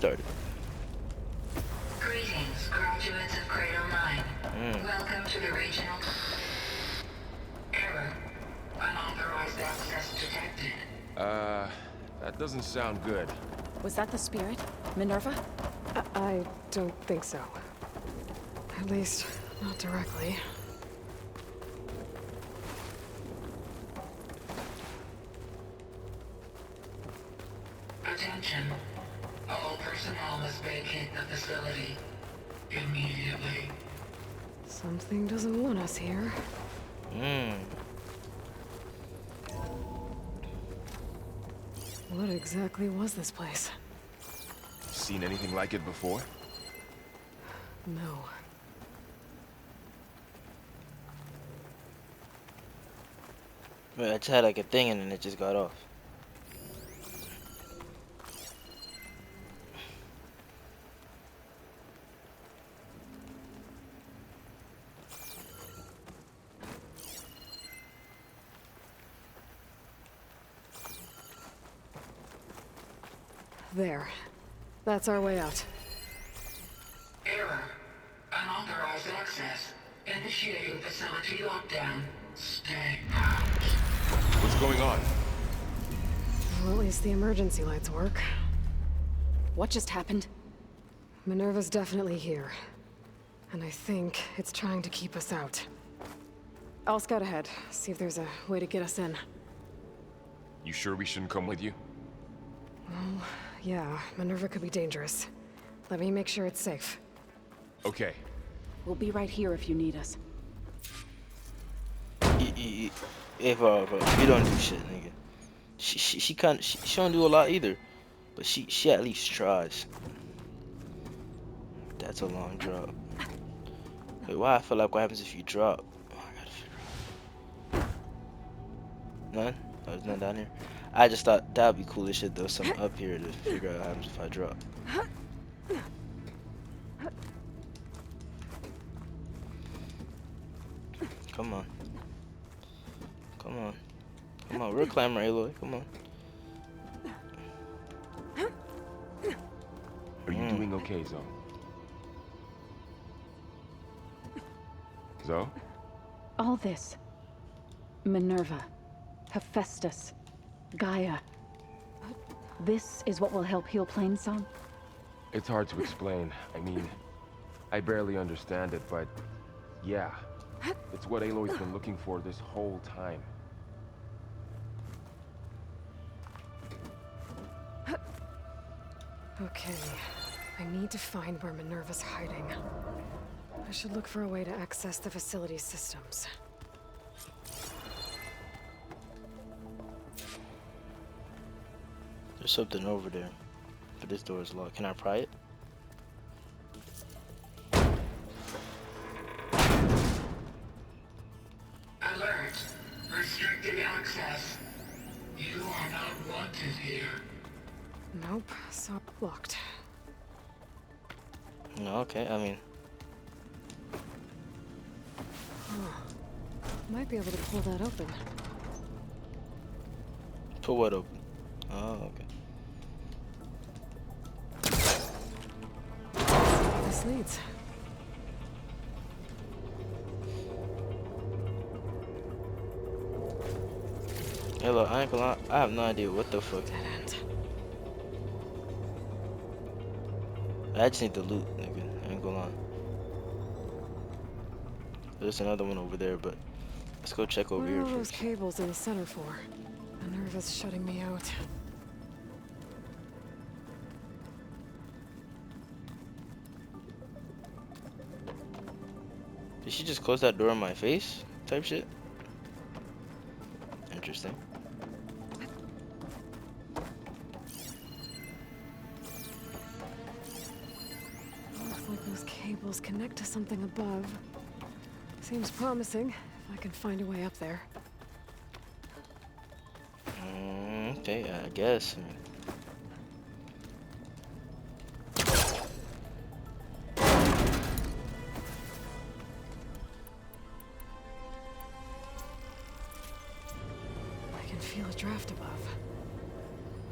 Started. Greetings, graduates of Cradle 9. Welcome to the regional... Error. Unauthorized access detected. That doesn't sound good. Was that the spirit? Minerva? I don't think so. At least, not directly. Attention. All personnel must vacate the facility. Immediately. Something doesn't want us here. What exactly was this place? Seen anything like it before? No. I just had like a thing and then it just got off. There. That's our way out. Error. Unauthorized access. Initiating facility lockdown. Stay out. What's going on? Well, at least the emergency lights work. What just happened? Minerva's definitely here. And I think it's trying to keep us out. I'll scout ahead, see if there's a way to get us in. You sure we shouldn't come with you? Well, yeah, Minerva could be dangerous. Let me make sure it's safe. Okay. We'll be right here if you need us. If you don't do shit, nigga. She don't do a lot either, but she at least tries. That's a long drop. Wait, why I feel like what happens if you drop? Oh, I gotta figure out. None? Oh, there's none down here. I just thought that'd be cool as shit though. Something up here to figure out what happens if I drop. Come on. Come on. Come on, we're clamoring, Aloy. Come on. Are you doing okay, Zoe? Zoe? All this. Minerva. Hephaestus. Gaia. This is what will help heal Plainsong? It's hard to explain. I mean, I barely understand it, but yeah. It's what Aloy's been looking for this whole time. Okay. I need to find where Minerva's hiding. I should look for a way to access the facility's systems. There's something over there. But this door is locked. Can I pry it? Alert. Restricted access. You are not wanted here. Nope, saw blocked. No, okay, I mean. Might be able to pull that open. Pull what open? Oh, okay. This leads. Hey, look, I ain't gonna lie. I have no idea what the fuck. Dead end. I just need the loot, nigga. I ain't gonna lie. There's another one over there, but let's go check over What are here all those first. cables in the center for? Minerva's shutting me out. Did she just close that door in my face? Type shit? Interesting. Looks like those cables connect to something above. Seems promising, if I can find a way up there. Okay, I guess. I can feel a draft above.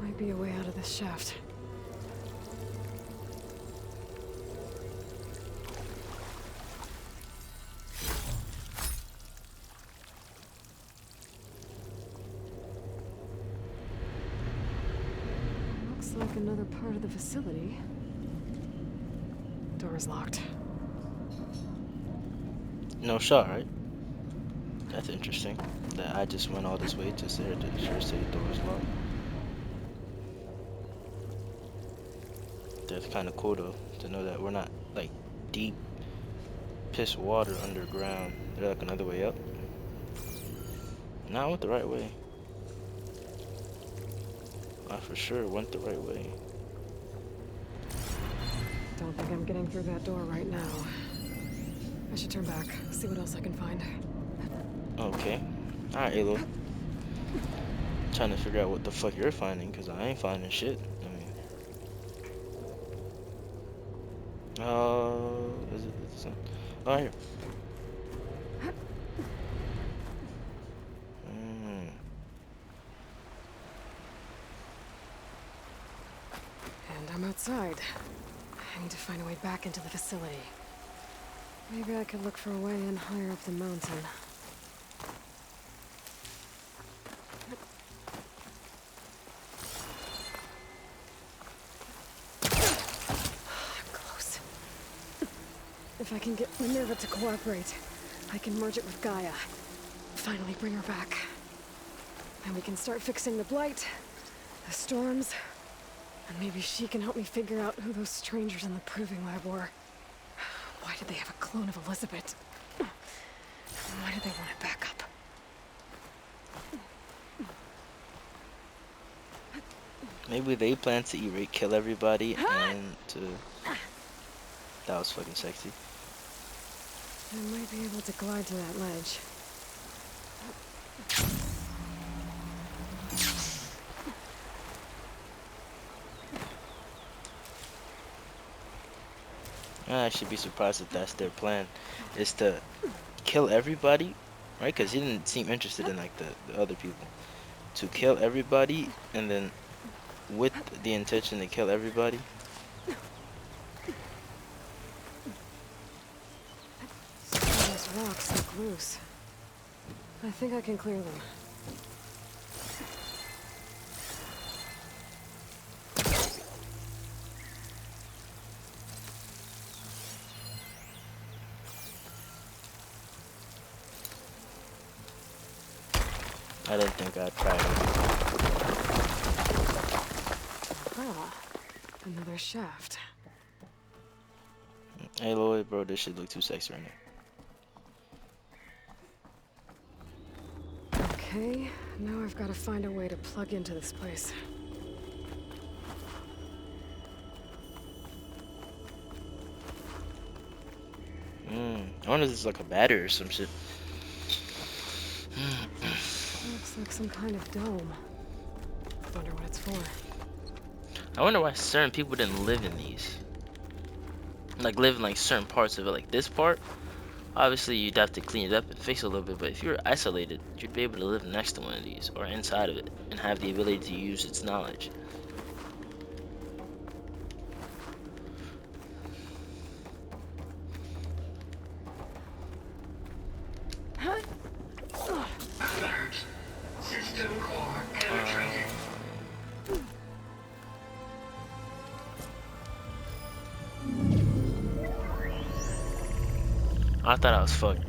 Might be a way out of this shaft. like another part of the facility. Door is locked. No shot, right? That's interesting. That I just went all this way to say the door is locked. That's kind of cool though, to know that we're not like deep piss water underground. There's like another way up. No, I went the right way. I for sure went the right way. Don't think I'm getting through that door right now. I should turn back, see what else I can find. Okay. Alright, Alo. Trying to figure out what the fuck you're finding, because I ain't finding shit. I mean... is it this one? Oh, here. And I'm outside. I need to find a way back into the facility. Maybe I could look for a way in higher up the mountain. I'm close. If I can get Minerva to cooperate, I can merge it with Gaia. Finally bring her back. Then we can start fixing the blight, the storms, and maybe she can help me figure out who those strangers in the proving lab were. Why did they have a clone of Elizabeth? Why did they want it back up? Maybe they plan to kill everybody and to... That was fucking sexy. I might be able to glide to that ledge. I should be surprised if that's their plan, is to kill everybody, right? Because he didn't seem interested in like the other people. To kill everybody, and then with the intention to kill everybody. Those rocks look loose. I think I can clear them. I didn't think I'd try it. Ah, another shaft. Hey Lloyd, bro, this shit look too sexy right now. Okay, now I've got to find a way to plug into this place. I wonder if this is like a battery or some shit. Looks like some kind of dome. Wonder what it's for. I wonder why certain people didn't live in these. Like live in like certain parts of it. Like this part, obviously you'd have to clean it up and fix it a little bit, but if you were isolated, you'd be able to live next to one of these or inside of it and have the ability to use its knowledge. Alert. System core penetrated. I thought I was fucked.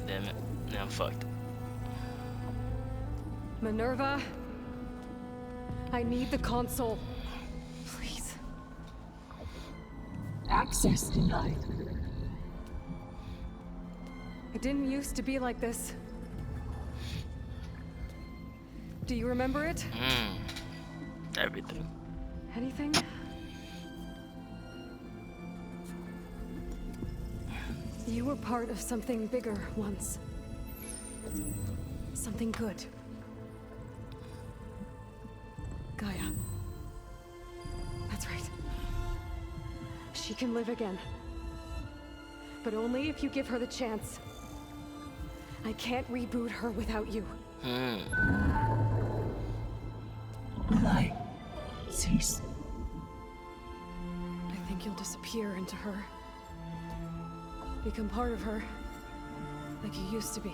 Damn it. Now I'm fucked. Minerva? I need the console. Please. Access denied. It didn't used to be like this. Do you remember it? Everything. Anything? You were part of something bigger once. Something good. Gaia. That's right. She can live again. But only if you give her the chance. I can't reboot her without you. Light. Cease. I think you'll disappear into her. Become part of her. Like you used to be.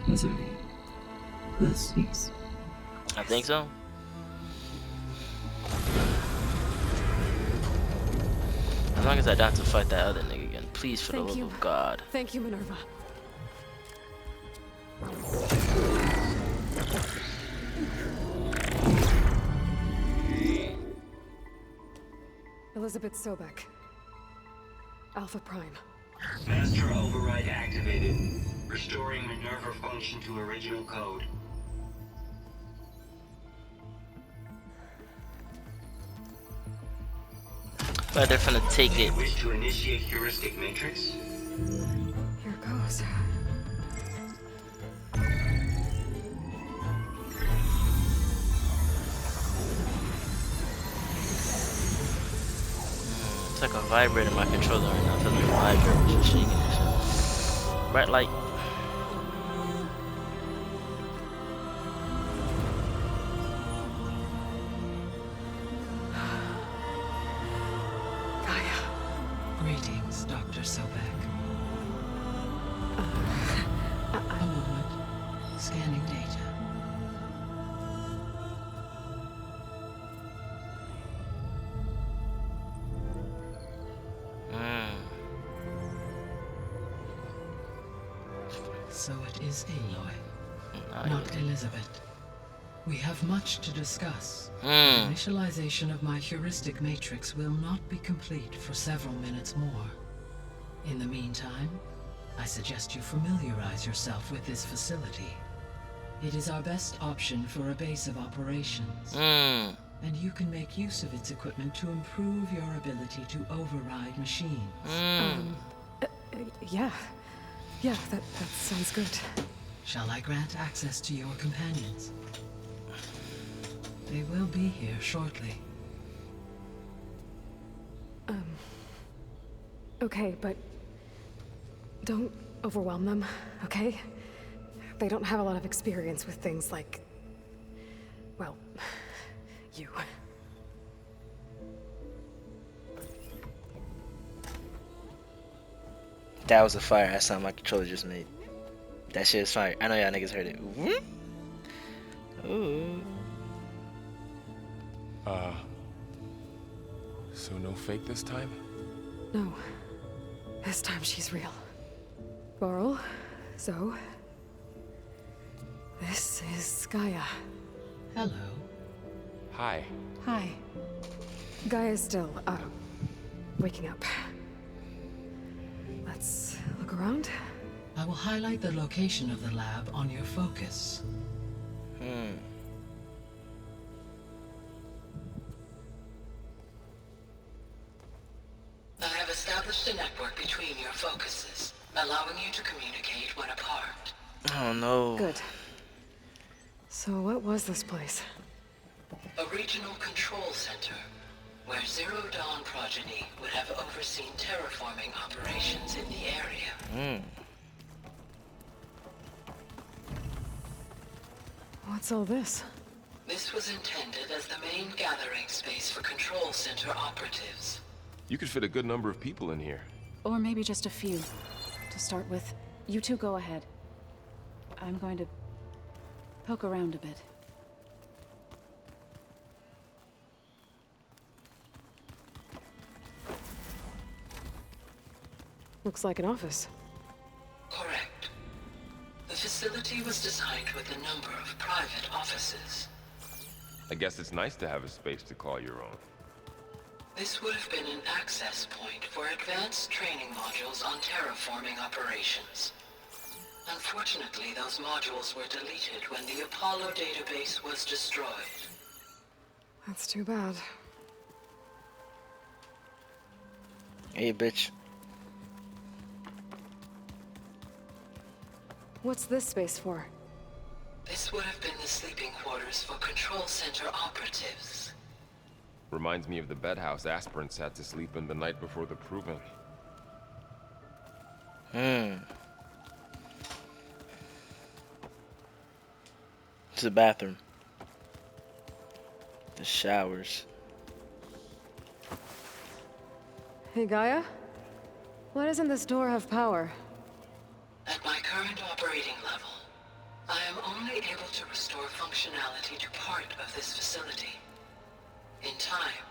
Possibly. This is. I think so. As long as I don't have to fight that other nigga again, please, for the Thank love you. of God. Thank you, Minerva. Elizabeth Sobek. Alpha Prime. Master override activated. Restoring Minerva function to original code. But they're gonna take it. Wish to initiate heuristic matrix? Here goes. It's like a vibrator in my controller right now. I feel like a vibrator just shaking and shit. Bright light. Gaia. Greetings, Dr. Sobek. A moment. Scanning data. So it is Aloy, not Elizabeth. We have much to discuss. The initialization of my heuristic matrix will not be complete for several minutes more. In the meantime, I suggest you familiarize yourself with this facility. It is our best option for a base of operations. And you can make use of its equipment to improve your ability to override machines. Yeah. Yeah, that sounds good. Shall I grant access to your companions? They will be here shortly. Okay, but don't overwhelm them, okay? They don't have a lot of experience with things like, well, you. That was a fire ass sound my controller just made. That shit is fire. I know y'all niggas heard it. Ooh. So no fake this time? No. This time she's real. Varl, Zoe. This is Gaia. Hello. Hi. Hi. Gaia's still, waking up. Let's look around. I will highlight the location of the lab on your focus. I have established a network between your focuses, allowing you to communicate when apart. Oh no. Good. So what was this place? A regional control center, where Zero Dawn progeny would have overseen terraforming operations in the area. What's all this? This was intended as the main gathering space for control center operatives. You could fit a good number of people in here. Or maybe just a few. To start with, you two go ahead. I'm going to poke around a bit. Looks like an office. Correct. The facility was designed with a number of private offices. I guess it's nice to have a space to call your own. This would have been an access point for advanced training modules on terraforming operations. Unfortunately, those modules were deleted when the Apollo database was destroyed. That's too bad. Hey, bitch. What's this space for? This would have been the sleeping quarters for control center operatives. Reminds me of the bedhouse aspirants had to sleep in the night before the proving. It's a bathroom. The showers. Hey, Gaia? Why doesn't this door have power? At my current operating level, I am only able to restore functionality to part of this facility. In time,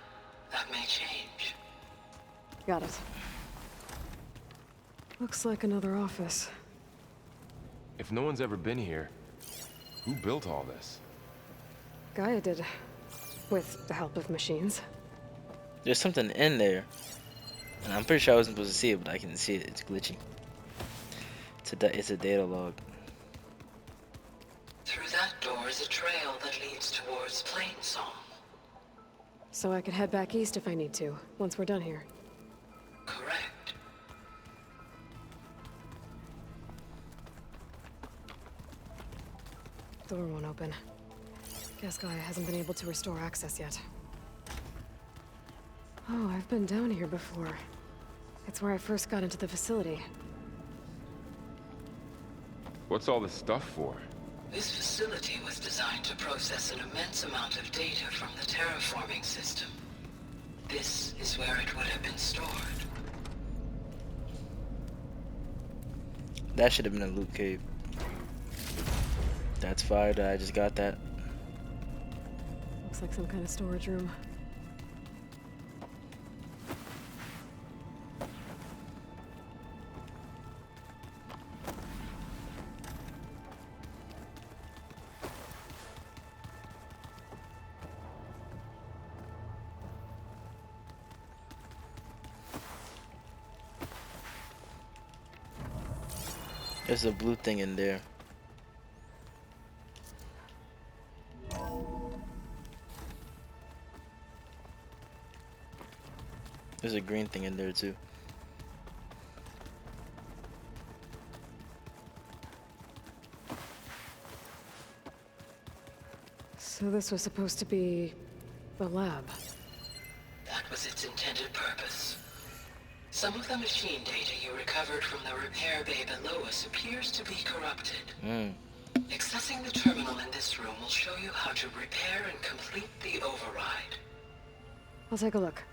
that may change. Got it. Looks like another office. If no one's ever been here, who built all this? Gaia did. With the help of machines. There's something in there. And I'm pretty sure I wasn't supposed to see it, but I can see it. It's glitchy. It's a data log. Through that door is a trail that leads towards Plainsong. So I could head back east if I need to, once we're done here. Correct. Door won't open. Guess Gaia hasn't been able to restore access yet. Oh, I've been down here before. It's where I first got into the facility. What's all this stuff for? This facility was designed to process an immense amount of data from the terraforming system. This is where it would have been stored. That should have been a loot cave. That's fire that I just got that. Looks like some kind of storage room. There's a blue thing in there. There's a green thing in there too. So this was supposed to be the lab. That was its intended purpose. Some of the machine data you recovered from the repair bay below us appears to be corrupted. Accessing the terminal in this room will show you how to repair and complete the override. I'll take a look.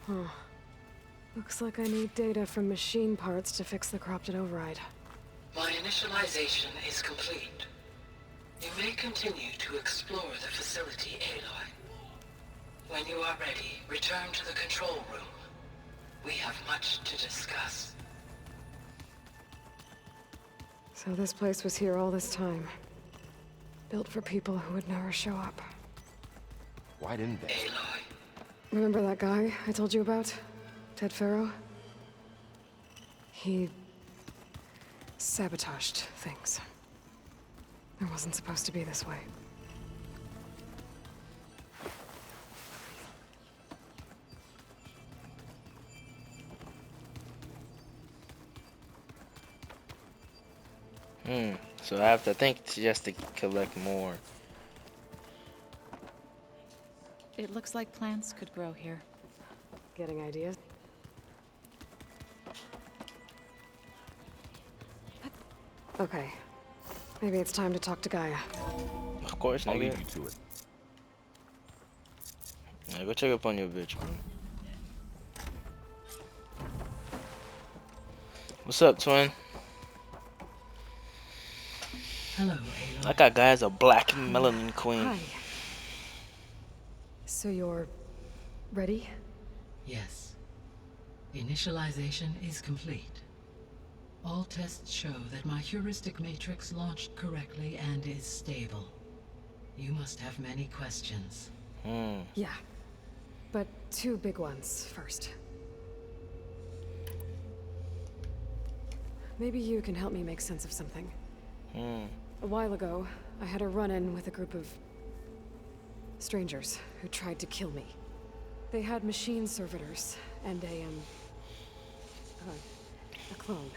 Huh. Looks like I need data from machine parts to fix the corrupted override. My initialization is complete. You may continue to explore the facility, Aloy. When you are ready, return to the control room. We have much to discuss. So this place was here all this time. Built for people who would never show up. Why didn't they? Aloy, Remember that guy I told you about? Ted Farrow? He sabotaged things. It wasn't supposed to be this way. So I have to think just to collect more. It looks like plants could grow here. Getting ideas? Okay. Maybe it's time to talk to Gaia. Of course, I'll nigga. leave you to it. Yeah, go check up on your bitch, bro. What's up, twin? hello, Aloy. I got guys a black melanin queen. Hi. So you're ready? Yes. Initialization is complete. All tests show that my heuristic matrix launched correctly and is stable. You must have many questions. Yeah. But two big ones first. Maybe you can help me make sense of something. A while ago, I had a run-in with a group of strangers who tried to kill me. They had machine servitors and a clone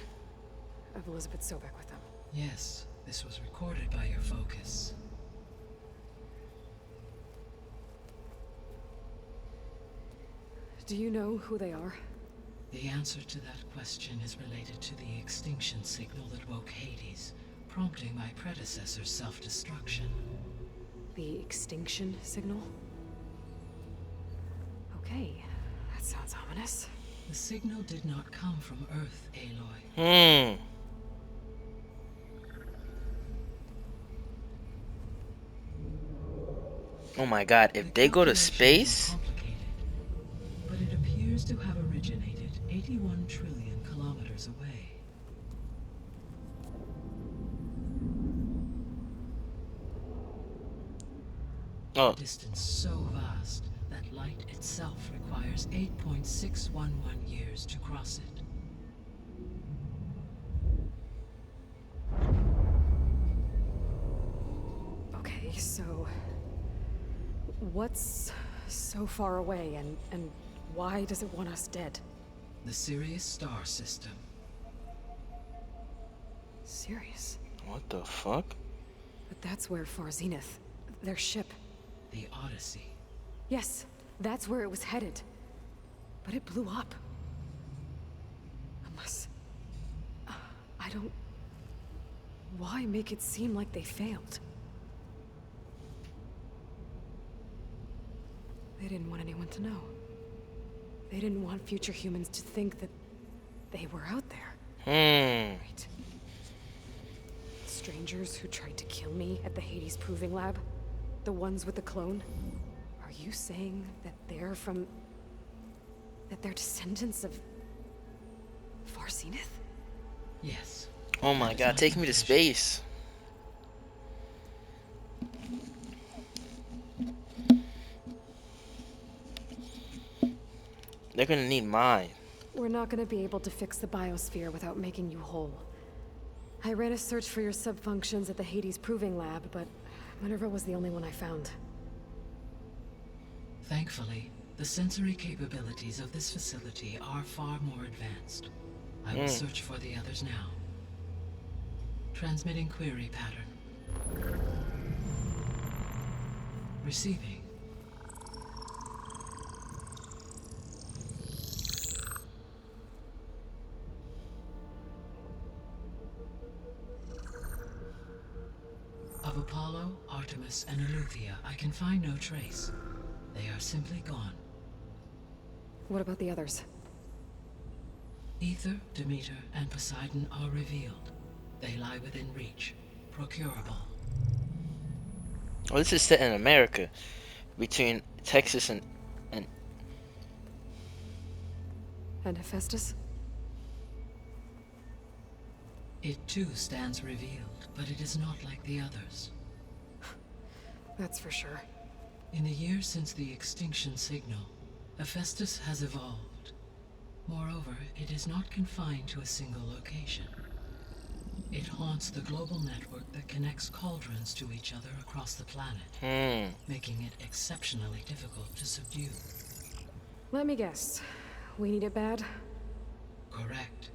of Elizabeth Sobek with them. Yes, This was recorded by your focus. Do you know who they are? The answer to that question is related to the extinction signal that woke Hades, prompting my predecessor's self-destruction. The extinction signal? Okay, that sounds ominous. The signal did not come from Earth, Aloy. Oh my god, if they go to space? Complicated, but it appears to have originated 81 trillion kilometers away. Oh. A distance so vast that light itself requires 8.611 years to cross it. Okay, so... what's so far away, and why does it want us dead? The Sirius star system. Sirius? What the fuck? But that's where Far Zenith, their ship... The Odyssey. Yes, that's where it was headed. But it blew up. Unless... I don't... Why make it seem like they failed? They didn't want anyone to know. They didn't want future humans to think that they were out there. Right. Strangers who tried to kill me at the Hades Proving Lab? The ones with the clone? Are you saying that they're from... that they're descendants of... Far Zenith? Yes. Oh my god, take me to space. They're gonna need mine. We're not gonna be able to fix the biosphere without making you whole. I ran a search for your subfunctions at the Hades Proving Lab, but Minerva was the only one I found. Thankfully, the sensory capabilities of this facility are far more advanced. I will search for the others now. Transmitting query pattern. Receiving. Of Apollo, Artemis, and Eleuthia, I can find no trace. They are simply gone. What about the others? Ether, Demeter, and Poseidon are revealed. They lie within reach, procurable. Oh, this is set in America, between Texas and And Hephaestus? It too stands revealed, but it is not like the others. That's for sure. In the years since the extinction signal, Hephaestus has evolved. Moreover, it is not confined to a single location. It haunts the global network that connects cauldrons to each other across the planet, making it exceptionally difficult to subdue. Let me guess. We need it bad? Correct.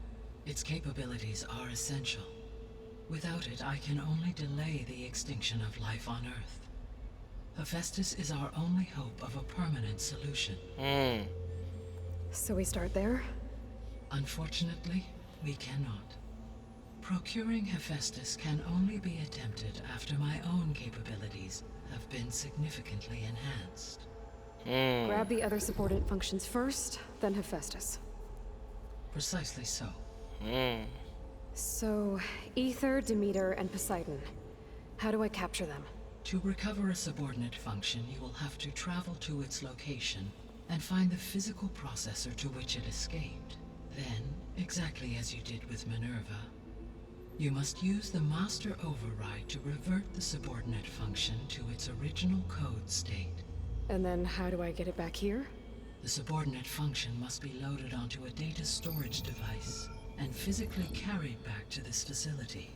Its capabilities are essential. Without it, I can only delay the extinction of life on Earth. Hephaestus is our only hope of a permanent solution. So we start there? Unfortunately, we cannot. Procuring Hephaestus can only be attempted after my own capabilities have been significantly enhanced. Grab the other subordinate functions first, then Hephaestus. Precisely so. So, Ether, Demeter, and Poseidon. How do I capture them? To recover a subordinate function, you will have to travel to its location and find the physical processor to which it escaped. Then, exactly as you did with Minerva, you must use the master override to revert the subordinate function to its original code state. And then how do I get it back here? The subordinate function must be loaded onto a data storage device and physically carried back to this facility.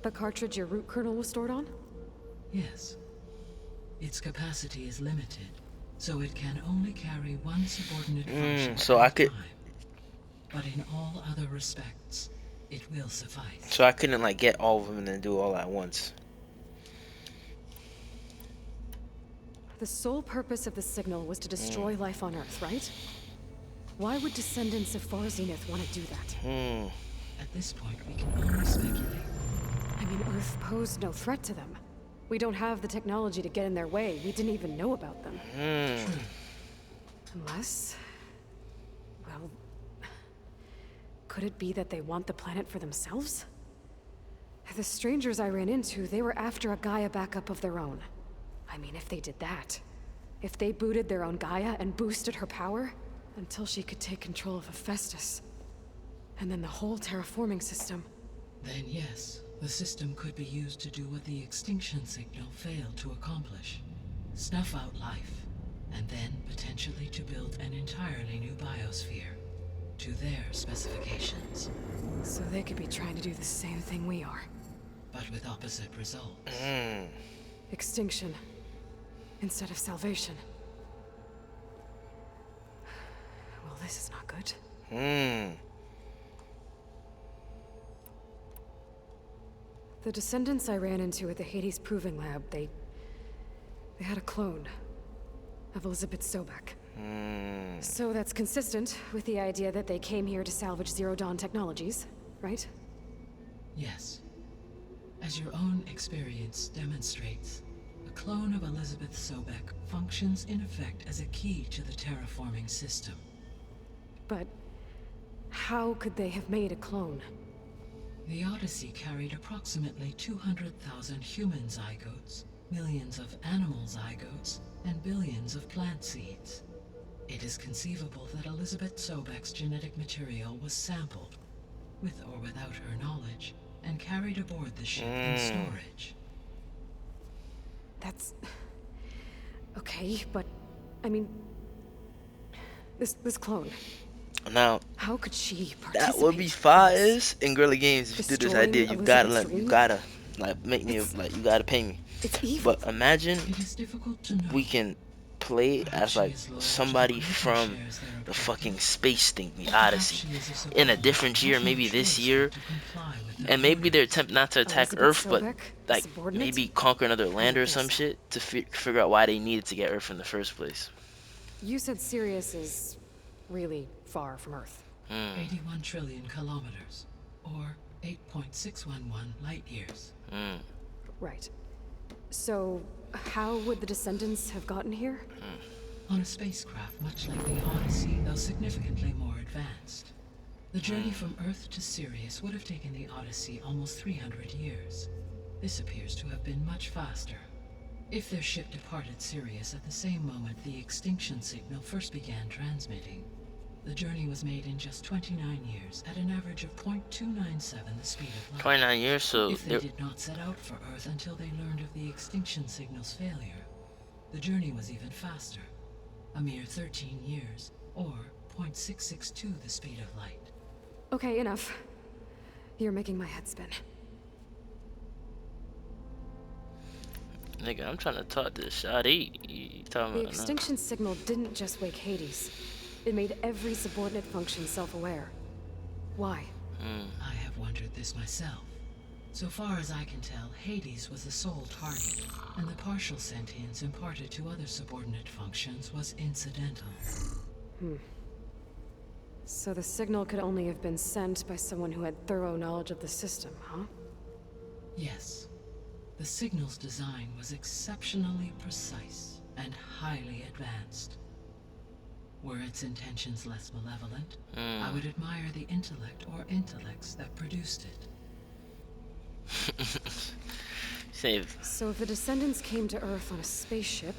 The cartridge your root kernel was stored on? Yes. Its capacity is limited, so it can only carry one subordinate function so at I a could... time. but in all other respects, it will suffice. So I couldn't like get all of them and then do all at once. The sole purpose of the signal was to destroy life on Earth, right? Why would descendants of Far Zenith want to do that? At this point, we can only speculate. I mean, Earth posed no threat to them. We don't have the technology to get in their way. We didn't even know about them. True. Unless... well... could it be that they want the planet for themselves? The strangers I ran into, they were after a Gaia backup of their own. I mean, if they did that... if they booted their own Gaia and boosted her power... until she could take control of Hephaestus. And then the whole terraforming system. Then yes, the system could be used to do what the extinction signal failed to accomplish. Snuff out life, and then potentially to build an entirely new biosphere to their specifications. So they could be trying to do the same thing we are. But with opposite results. Extinction. Instead of salvation. Well, this is not good. The descendants I ran into at the Hades Proving Lab, they had a clone of Elizabeth Sobek. So that's consistent with the idea that they came here to salvage Zero Dawn technologies, right? Yes. As your own experience demonstrates, a clone of Elizabeth Sobek functions in effect as a key to the terraforming system. But how could they have made a clone? The Odyssey carried approximately 200,000 human zygotes, millions of animal zygotes, and billions of plant seeds. It is conceivable that Elizabeth Sobek's genetic material was sampled, with or without her knowledge, and carried aboard the ship in storage. That's... okay, but... I mean... This clone... Now, how could she participate? that would be fire in Guerrilla Games if you do this Destroying idea. You gotta Elizabeth's you dream? gotta like make me like you gotta pay me. It's evil. But imagine It is difficult to know. we can play Perhaps as she like is loyal to somebody the from shares their the objective. fucking space thing, the Or perhaps Odyssey, she is a in a survivor different year, with no maybe this choice year, but to comply with their and maybe orders. their attempt not to attack Elizabeth Earth, but Sobek, like subordinate? maybe conquer another land or think some so. shit to figure out why they needed to get Earth in the first place. You said Sirius is really far from Earth. 81 trillion kilometers, or 8.611 light years. Right. So, how would the descendants have gotten here? On a spacecraft much like the Odyssey, though significantly more advanced. The journey from Earth to Sirius would have taken the Odyssey almost 300 years. This appears to have been much faster. If their ship departed Sirius at the same moment the extinction signal first began transmitting, the journey was made in just 29 years at an average of 0.297 the speed of light. 29 years, so If they did not set out for Earth until they learned of the extinction signal's failure, the journey was even faster, a mere 13 years, or 0.662 the speed of light. Okay, enough. You're making my head spin. nigga, I'm trying to talk to Shadi. You talking The about extinction signal didn't just wake Hades. It made every subordinate function self-aware. Why? I have wondered this myself. So far as I can tell, Hades was the sole target, and the partial sentience imparted to other subordinate functions was incidental. So the signal could only have been sent by someone who had thorough knowledge of the system, huh? Yes. The signal's design was exceptionally precise and highly advanced. Were its intentions less malevolent, I would admire the intellect or intellects that produced it. Save. So if the descendants came to Earth on a spaceship,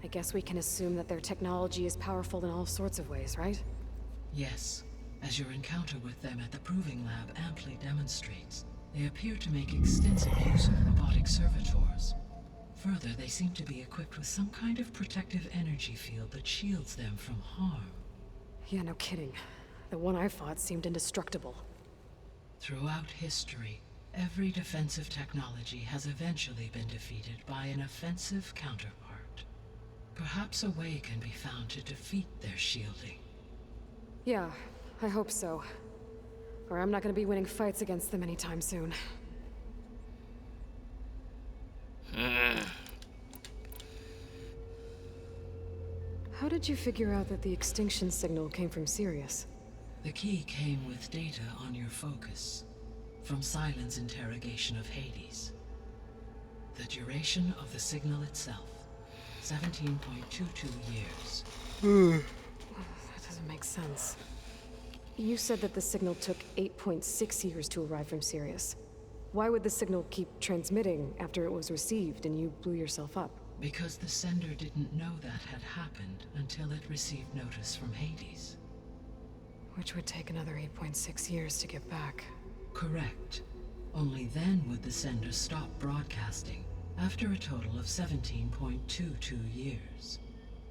I guess we can assume that their technology is powerful in all sorts of ways, right? Yes, as your encounter with them at the Proving Lab amply demonstrates, they appear to make extensive use of robotic servitors. Further, they seem to be equipped with some kind of protective energy field that shields them from harm. Yeah, no kidding. The one I fought seemed indestructible. Throughout history, every defensive technology has eventually been defeated by an offensive counterpart. Perhaps a way can be found to defeat their shielding. Yeah, I hope so. Or I'm not gonna be winning fights against them anytime soon. How did you figure out that the extinction signal came from Sirius? The key came with data on your focus, from Silent's interrogation of Hades. The duration of the signal itself, 17.22 years. That doesn't make sense. You said that the signal took 8.6 years to arrive from Sirius. Why would the signal keep transmitting after it was received and you blew yourself up? Because the sender didn't know that had happened until it received notice from Hades. Which would take another 8.6 years to get back. Correct. Only then would the sender stop broadcasting, after a total of 17.22 years.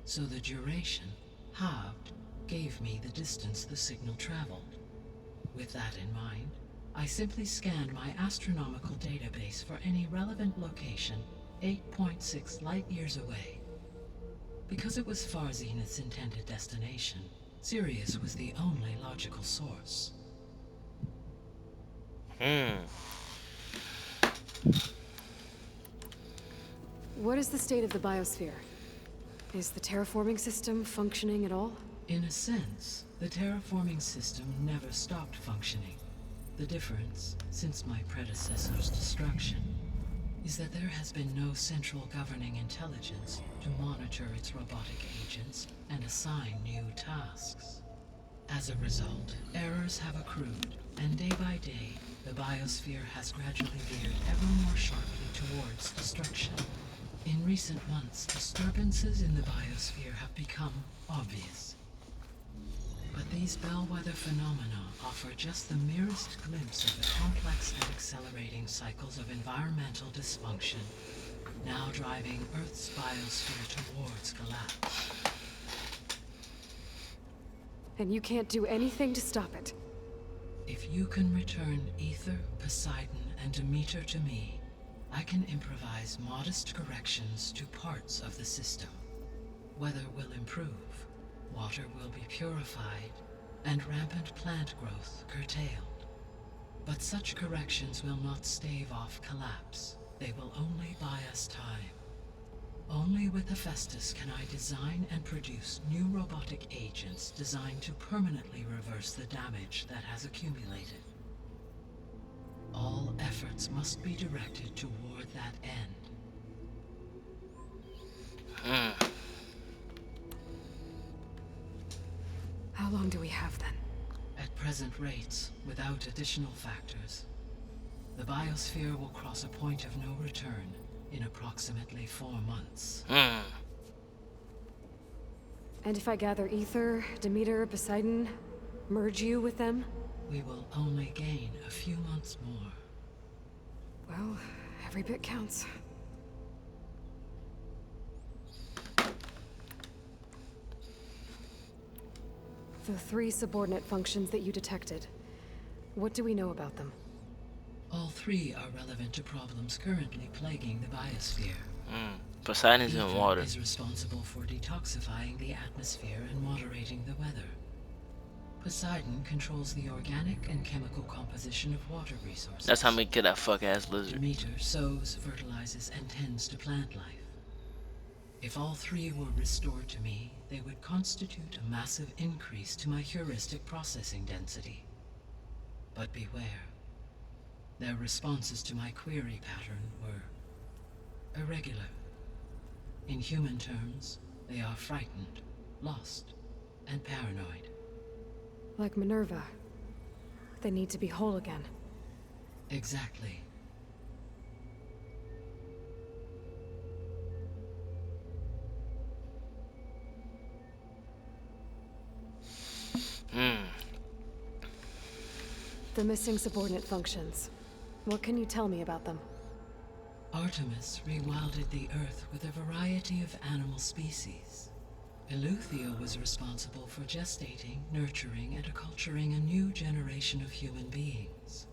So the duration, halved, gave me the distance the signal traveled. With that in mind, I simply scanned my astronomical database for any relevant location 8.6 light-years away. Because it was far Zenith's intended destination, Sirius was the only logical source. What is the state of the biosphere? Is the terraforming system functioning at all? In a sense, the terraforming system never stopped functioning. The difference, since my predecessor's destruction, is that there has been no central governing intelligence to monitor its robotic agents and assign new tasks. As a result, errors have accrued, and day by day, the biosphere has gradually veered ever more sharply towards destruction. In recent months, disturbances in the biosphere have become obvious. But these bellwether phenomena offer just the merest glimpse of the complex and accelerating cycles of environmental dysfunction, now driving Earth's biosphere towards collapse. And you can't do anything to stop it? If you can return Ether, Poseidon, and Demeter to me, I can improvise modest corrections to parts of the system. Weather will improve, water will be purified, and rampant plant growth curtailed. But such corrections will not stave off collapse. They will only buy us time. Only with Hephaestus can I design and produce new robotic agents designed to permanently reverse the damage that has accumulated. All efforts must be directed toward that end. How long do we have then? At present rates, without additional factors, the biosphere will cross a point of no return in approximately 4 months. And if I gather Ether, Demeter, Poseidon, merge you with them? We will only gain a few months more. Well, every bit counts. The 3 subordinate functions that you detected, what do we know about them? All 3 are relevant to problems currently plaguing the biosphere. Poseidon's in Ether water. is responsible for detoxifying the atmosphere and moderating the weather. Poseidon controls the organic and chemical composition of water resources. That's how we get that fuck ass lizard. Demeter sows, fertilizes, and tends to plant life. If all 3 were restored to me, they would constitute a massive increase to my heuristic processing density. But beware. Their responses to my query pattern were irregular. In human terms, they are frightened, lost, and paranoid. Like Minerva. They need to be whole again. Exactly. The missing subordinate functions. What can you tell me about them? Artemis rewilded the Earth with a variety of animal species. Eleuthia was responsible for gestating, nurturing, and acculturating a new generation of human beings.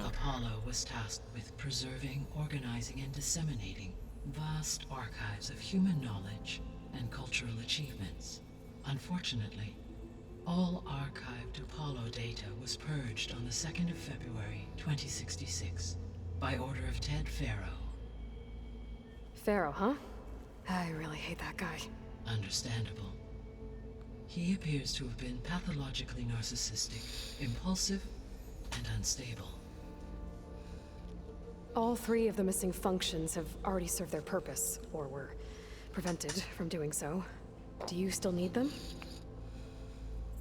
Apollo was tasked with preserving, organizing, and disseminating vast archives of human knowledge and cultural achievements. Unfortunately, All archived Apollo data was purged on the 2nd of February, 2066, by order of Ted Farrow. Pharaoh, huh? I really hate that guy. Understandable. He appears to have been pathologically narcissistic, impulsive, and unstable. All 3 of the missing functions have already served their purpose, or were prevented from doing so. Do you still need them?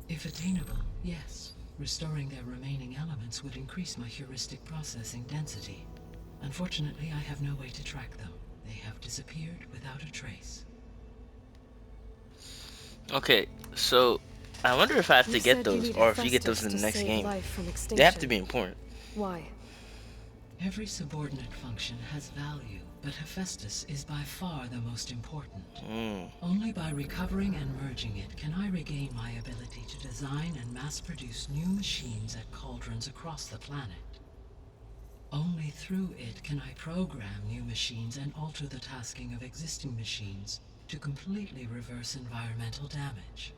If attainable, yes. Restoring their remaining elements would increase my heuristic processing density. Unfortunately, I have no way to track them. They have disappeared without a trace. Okay, so I wonder if I have to You get said you those, need or if you get those in Hephaestus the to next save game. life from They have to extinction. be important. Why? Every subordinate function has value, but Hephaestus is by far the most important. Only by recovering and merging it can I regain my ability to design and mass-produce new machines at cauldrons across the planet. Only through it can I program new machines and alter the tasking of existing machines to completely reverse environmental damage.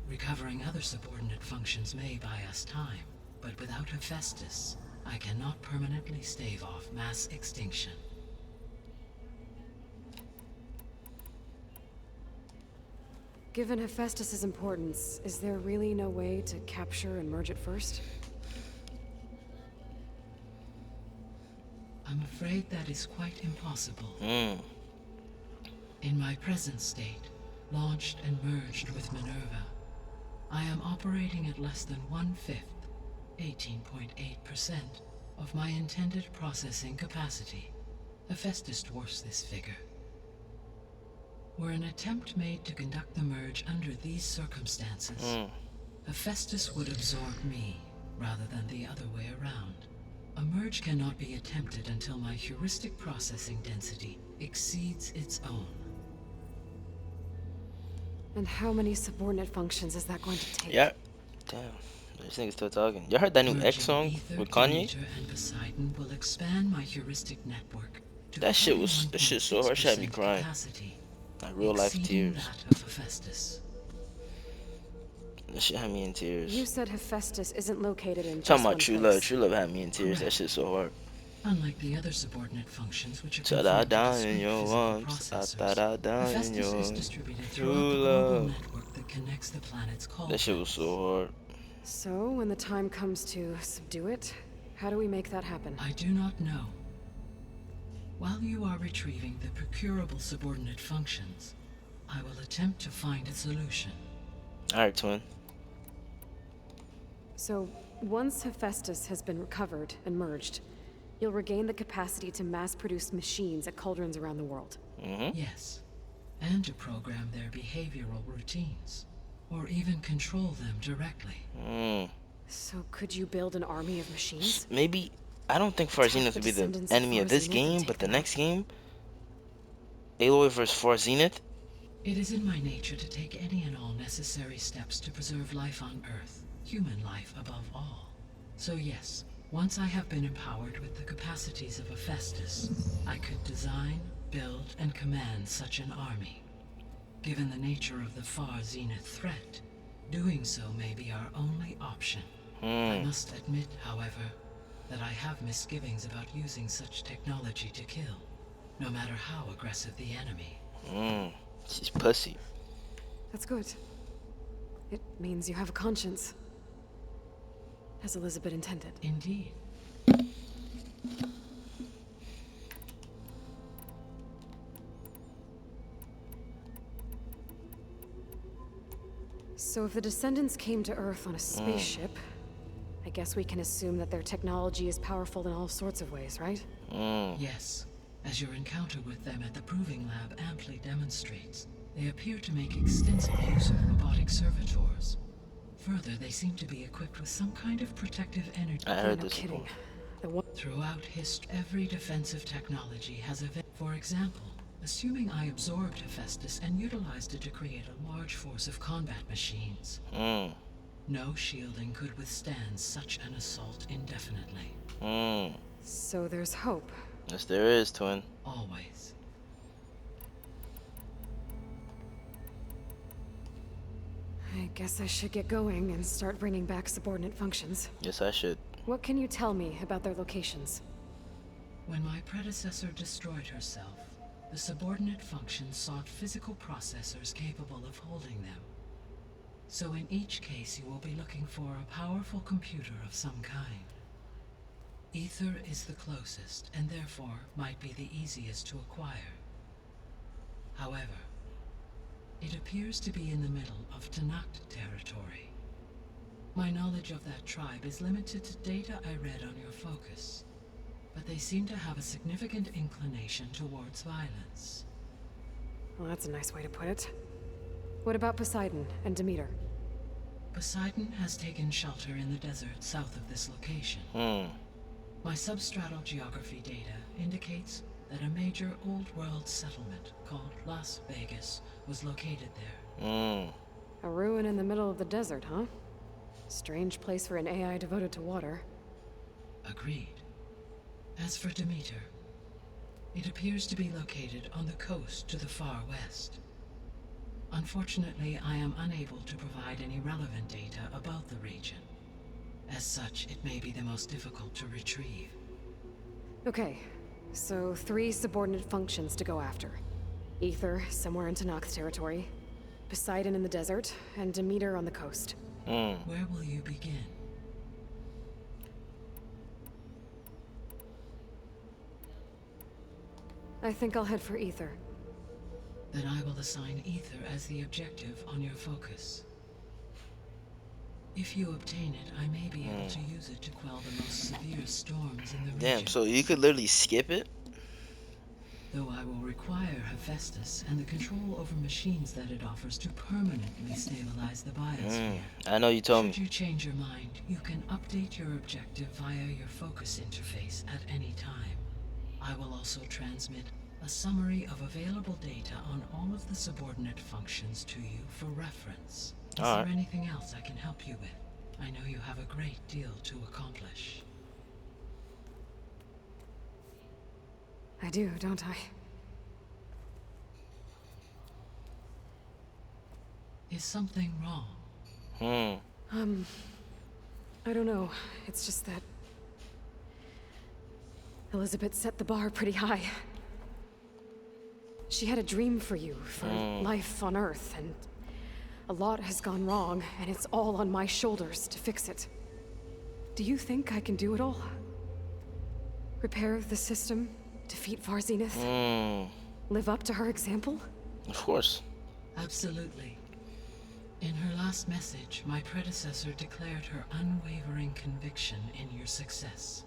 Recovering other subordinate functions may buy us time, but without Hephaestus, I cannot permanently stave off mass extinction. Given Hephaestus's importance, is there really no way to capture and merge it first? I'm afraid that is quite impossible. Mm. In my present state, launched and merged with Minerva, I am operating at less than 1/5, 18.8%, of my intended processing capacity. Hephaestus dwarfs this figure. Were an attempt made to conduct the merge under these circumstances, Hephaestus would absorb me, rather than the other way around. A merge cannot be attempted until my heuristic processing density exceeds its own. And how many subordinate functions is that going to take? Yeah. Damn. This nigga's still talking. Y'all heard that new X Merging song Ether, with Kanye? Demeter, and Poseidon will expand my heuristic network to That shit so hard, shit had me 41.6% crying. capacity, Like real life exceeding tears. that of Hephaestus. That shit had me in tears. You said Hephaestus isn't located in just Talking one about true place. love. True love had me in tears. That shit so hard. Unlike the other subordinate functions which are Thought I confined to died in discrete your physical arms. I processors, thought I died in Hephaestus is yours. distributed True throughout the global love. network that connects the planet's cauldrons. That shit was so hard. So, when the time comes to subdue it, how do we make that happen? I do not know. While you are retrieving the procurable subordinate functions, I will attempt to find a solution. Alright, twin. So, once Hephaestus has been recovered and merged, you'll regain the capacity to mass-produce machines at cauldrons around the world. Yes, and to program their behavioral routines, or even control them directly. So, could you build an army of machines? Maybe, I don't think Far Zenith the would be the descendants of enemy of Far this Zenith and game, take but the them out. next game, Aloy versus Far Zenith. It is in my nature to take any and all necessary steps to preserve life on Earth, human life above all. So yes, once I have been empowered with the capacities of Hephaestus, I could design, build, and command such an army. Given the nature of the Far Zenith threat, doing so may be our only option. I must admit, however, that I have misgivings about using such technology to kill, no matter how aggressive the enemy. She's pussy. That's good. It means you have a conscience. As Elizabeth intended. Indeed. So if the descendants came to Earth on a spaceship, I guess we can assume that their technology is powerful in all sorts of ways, right? Yes, as your encounter with them at the Proving Lab amply demonstrates, they appear to make extensive use of robotic servitors. Further, they seem to be equipped with some kind of protective energy. I heard no this kidding. before. The one Throughout history, every defensive technology has a... For example, assuming I absorbed Hephaestus and utilized it to create a large force of combat machines. No shielding could withstand such an assault indefinitely. So there's hope. Yes, there is, twin. I guess I should get going and start bringing back subordinate functions. Yes, I should. What can you tell me about their locations? When my predecessor destroyed herself, the subordinate functions sought physical processors capable of holding them. So in each case, you will be looking for a powerful computer of some kind. Ether is the closest, and therefore might be the easiest to acquire. However, it appears to be in the middle of Tanakh territory. My knowledge of that tribe is limited to data I read on your focus, but they seem to have a significant inclination towards violence. Well, that's a nice way to put it. What about Poseidon and Demeter? Poseidon has taken shelter in the desert south of this location. My substratal geography data indicates that a major old-world settlement called Las Vegas was located there. A ruin in the middle of the desert, huh? Strange place for an AI devoted to water. Agreed. As for Demeter, it appears to be located on the coast to the far west. Unfortunately, I am unable to provide any relevant data about the region. As such, it may be the most difficult to retrieve. Okay, so 3 subordinate functions to go after. Ether, somewhere in Tanakh territory. Poseidon in the desert, and Demeter on the coast. Where will you begin? I think I'll head for Ether. Then I will assign Ether as the objective on your focus. If you obtain it, I may be able to use it to quell the most severe storms in the region. Damn, so you could literally skip it? Though I will require Hephaestus and the control over machines that it offers to permanently stabilize the biosphere. I know you told me. Should you change your mind, you can update your objective via your focus interface at any time. I will also transmit a summary of available data on all of the subordinate functions to you for reference. Is there anything else I can help you with? I know you have a great deal to accomplish. I do, don't I? Is something wrong? I don't know. It's just that Elizabeth set the bar pretty high. She had a dream for you, for life on Earth, and a lot has gone wrong, and it's all on my shoulders to fix it. Do you think I can do it all? Repair the system, defeat Varzinith, live up to her example? Of course. Absolutely. In her last message, my predecessor declared her unwavering conviction in your success.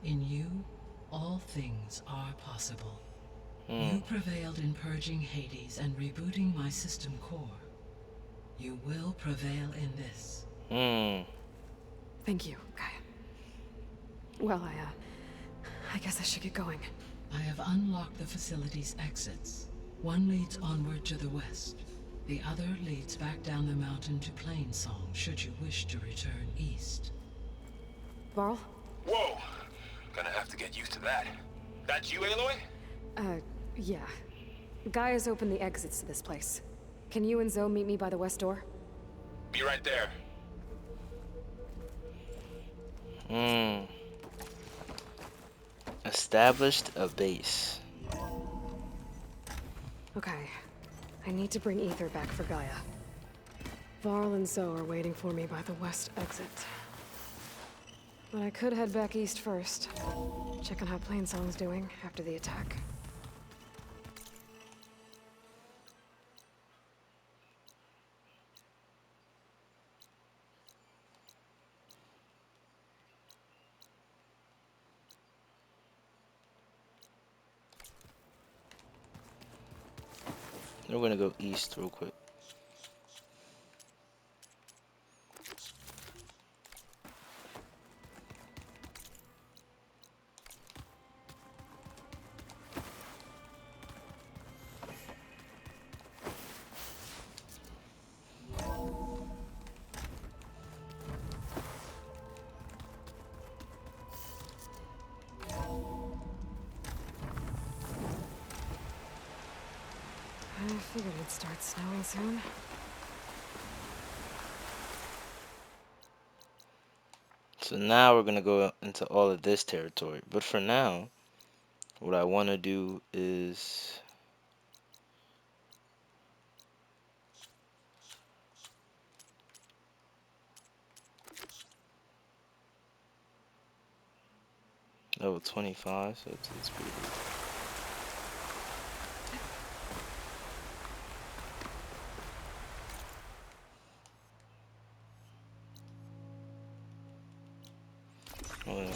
In you, all things are possible. You prevailed in purging Hades and rebooting my system core. You will prevail in this. Thank you, Gaia. Well, I guess I should get going. I have unlocked the facility's exits. One leads onward to the west. The other leads back down the mountain to Plainsong, should you wish to return east. Varl? Whoa! Gonna have to get used to that. That's you, Aloy? Yeah. Gaia's opened the exits to this place. Can you and Zoe meet me by the west door? Be right there. Established a base. Okay. I need to bring Ether back for Gaia. Varl and Zoe are waiting for me by the west exit. But I could head back east first. Check on how Plainsong's doing after the attack. We're gonna go east real quick. I figured it'd start snowing soon. So now we're gonna go into all of this territory. But for now, what I want to do is level 25, so it's pretty good. Well,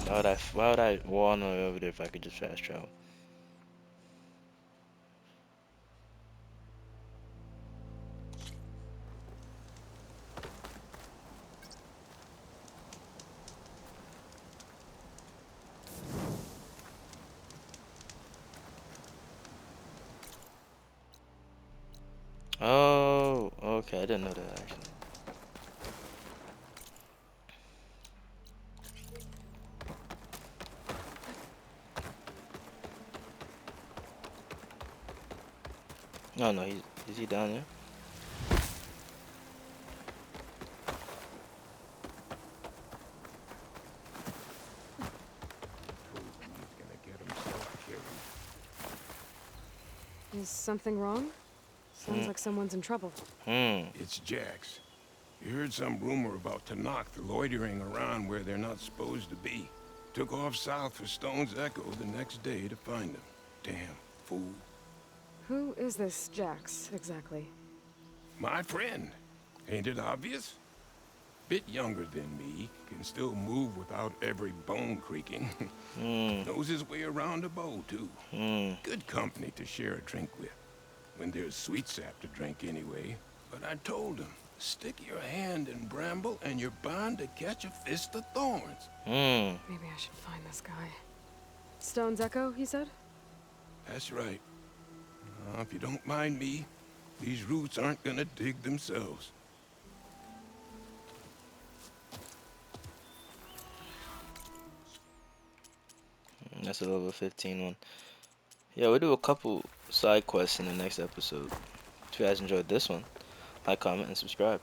why would I want over there if I could just fast travel? Oh, okay, I didn't know that actually. No, no, is he down there? He's gonna get himself killed. Is something wrong? Sounds like someone's in trouble. It's Jax. You heard some rumor about Tanakh loitering around where they're not supposed to be. Took off south for Stone's Echo the next day to find him. Damn fool. Who is this Jax, exactly? My friend. Ain't it obvious? Bit younger than me, can still move without every bone creaking. Knows his way around a bow, too. Good company to share a drink with. When there's sweet sap to drink anyway. But I told him, stick your hand in bramble and you're bound to catch a fist of thorns. Maybe I should find this guy. Stone's Echo, he said? That's right. If you don't mind me, these roots aren't gonna dig themselves. That's a level 15 one. Yeah, we'll do a couple side quests in the next episode. If you guys enjoyed this one, like, comment, and subscribe.